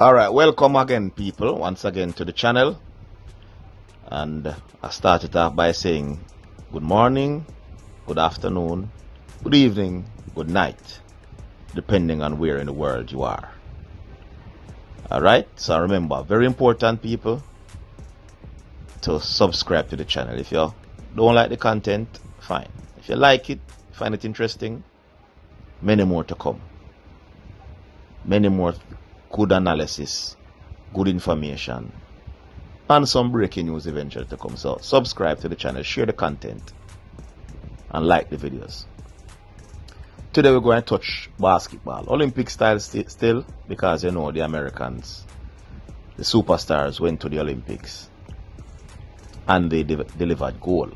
Alright, welcome again people, once again to the channel. And I started off by saying good morning, good afternoon, good evening, good night, depending on where in the world you are. Alright, so remember, very important people, to subscribe to the channel. If you don't like the content, fine. If you like it, find it interesting, many more to come. Many more good analysis, good information, and some breaking news eventually to come. So subscribe to the channel, share the content, and like the videos. Today we're going to touch basketball, Olympic style still, because you know the Americans, the superstars, went to the Olympics and they delivered gold.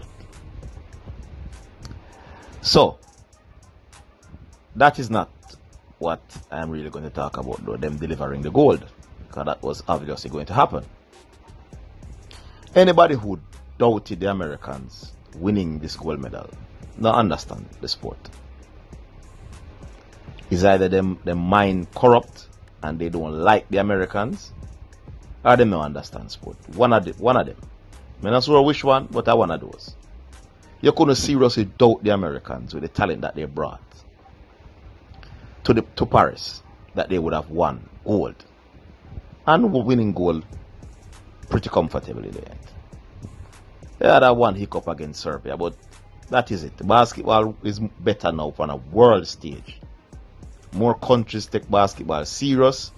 So that is not what I'm really going to talk about, though, them delivering the gold, because that was obviously going to happen. Anybody who doubted the Americans winning this gold medal not understand the sport. It's either them mind corrupt and they don't like the Americans, or they don't understand sport. One of them. I'm not sure which one, but I one of those. You couldn't seriously doubt the Americans with the talent that they brought to Paris, that they would have won gold, and winning gold pretty comfortably there. They had one hiccup against Serbia, but that is it. Basketball is better now on a world stage. More countries take basketball serious,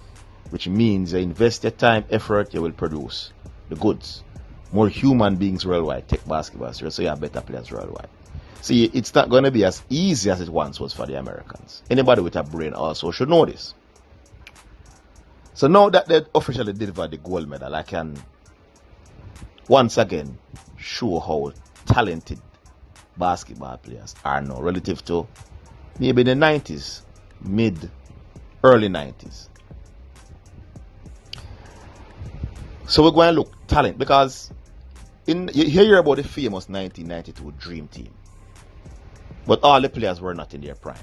which means you invest your time, effort, you will produce the goods. More human beings worldwide take basketball serious, so you have better players worldwide. See, it's not going to be as easy as it once was for the Americans. Anybody with a brain also should know this. So now that they officially delivered the gold medal, I can once again show how talented basketball players are now relative to maybe the 90s, early 90s. So we're going to look talent, because you hear about the famous 1992 Dream Team. But all the players were not in their prime.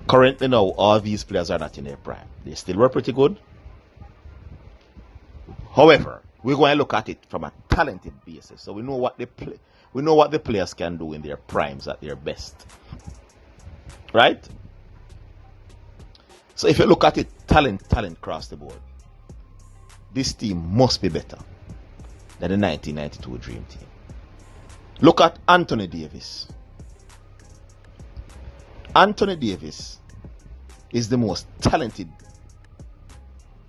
Currently now, all these players are not in their prime. They still were pretty good. However, we're going to look at it from a talented basis. So we know what the players can do in their primes at their best. Right? So if you look at it, talent across the board, this team must be better than the 1992 Dream Team. Look at Anthony Davis. Anthony Davis is the most talented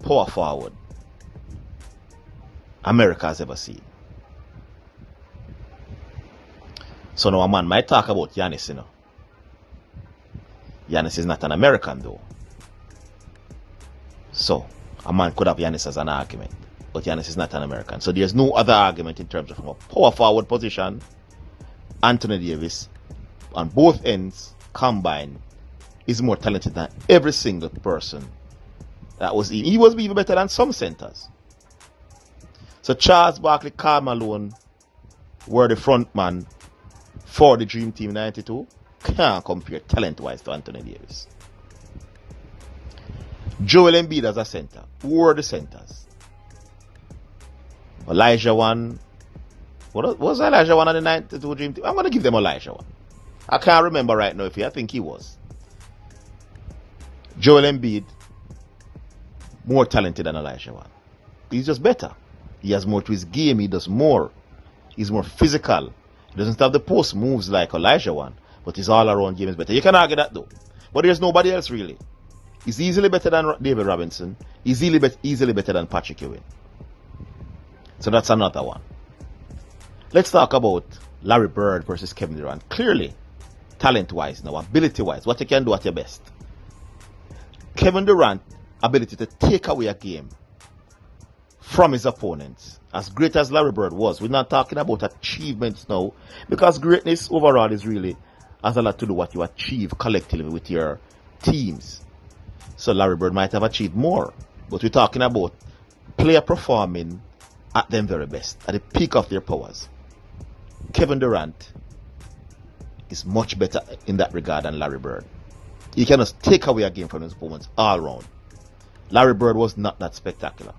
power forward America has ever seen. So now a man might talk about Giannis, you know. Giannis is not an American though. So a man could have Giannis as an argument, but Giannis is not an American. So there's no other argument in terms of from a power forward position. Anthony Davis, on both ends combined, is more talented than every single person that was in. He was even better than some centers. So Charles Barkley, Karl Malone were the front man for the Dream Team 92. Can't compare talent-wise to Anthony Davis. Joel Embiid as a center. Who were the centers? Elijah Wan. What was Elijah Wan on the 92 Dream Team? I'm going to give them Elijah Wan. I can't remember right now if I think he was. Joel Embiid, more talented than Elijah Wan. He's just better. He has more to his game. He does more. He's more physical. He doesn't have the post moves like Elijah Wan, but his all-around game is better. You can argue that though. But there's nobody else really. He's easily better than David Robinson. He's easily better than Patrick Ewing. So that's another one. Let's talk about Larry Bird versus Kevin Durant. Clearly, talent-wise now, ability-wise, what you can do at your best. Kevin Durant, ability to take away a game from his opponents. As great as Larry Bird was, we're not talking about achievements now, because greatness overall is really has a lot to do with what you achieve collectively with your teams. So Larry Bird might have achieved more, but we're talking about player performing at their very best, at the peak of their powers. Kevin Durant is much better in that regard than Larry Bird. He can just take away a game from his opponents all around. Larry Bird was not that spectacular.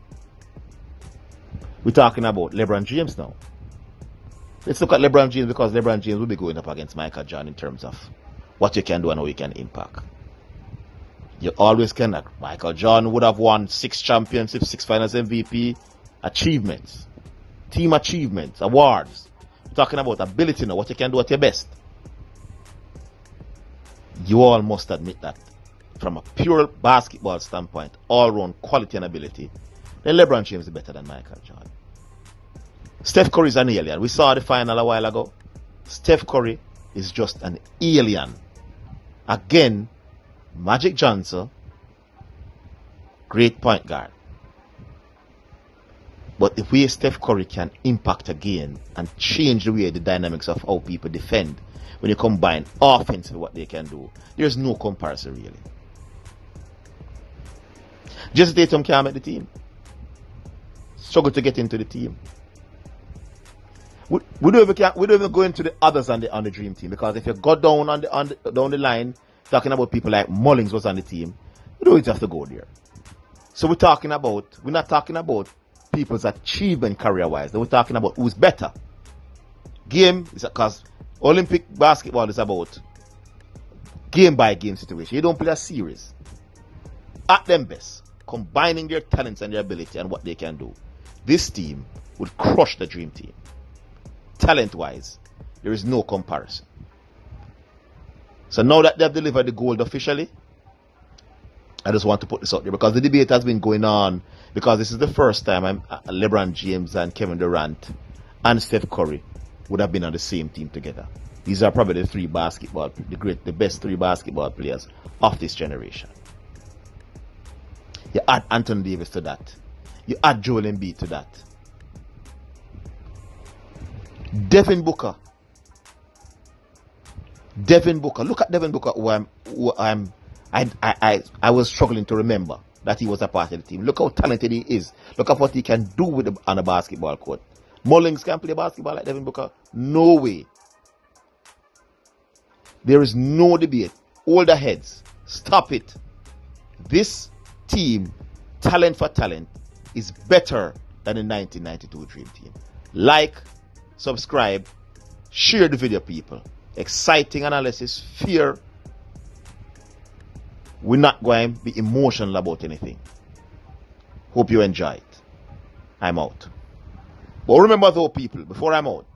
We're talking about LeBron James now. Let's look at LeBron James, because LeBron James will be going up against Michael Jordan in terms of what you can do and how you can impact. You always cannot. Michael Jordan would have won 6 championships, 6 finals MVP, achievements, team achievements, awards. We're talking about ability now, what you can do at your best. You all must admit that from a pure basketball standpoint, all-round quality and ability, then LeBron James is better than Michael Jordan. Steph Curry is an alien. We saw the final a while ago. Steph Curry is just an alien. Again, Magic Johnson, great point guard. But the way Steph Curry can impact again and change the way the dynamics of how people defend, when you combine offense with what they can do, there's no comparison really. Jason Tatum can't make the team. Struggle to get into the team. We don't even go into the others on the dream team, because if you go down down the line, talking about people like Mullings was on the team, you don't have to go there. So we're not talking about people's achievement career-wise. We're talking about who's better. Game is because Olympic basketball is about game-by-game situation. You don't play a series. At them best, combining their talents and their ability and what they can do, this team would crush the dream team. Talent-wise, there is no comparison. So now that they have delivered the gold officially, I just want to put this out there, because the debate has been going on, because this is the first time LeBron James and Kevin Durant and Steph Curry would have been on the same team together. These are probably the best 3 basketball players of this generation. You add Anthony Davis to that. You add Joel Embiid to that. Devin Booker. Look at Devin Booker, I was struggling to remember that he was a part of the team. Look how talented he is. Look at what he can do on a basketball court. Mullings can play basketball like Devin Booker? No way. There is no debate. Older heads, stop it. This team, talent for talent, is better than the 1992 Dream Team. Like, subscribe, share the video, people. Exciting analysis, fear. We're not going to be emotional about anything. Hope you enjoy it. I'm out. But remember though, people, before I'm out,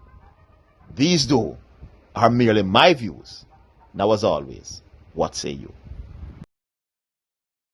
these though are merely my views. Now as always, what say you?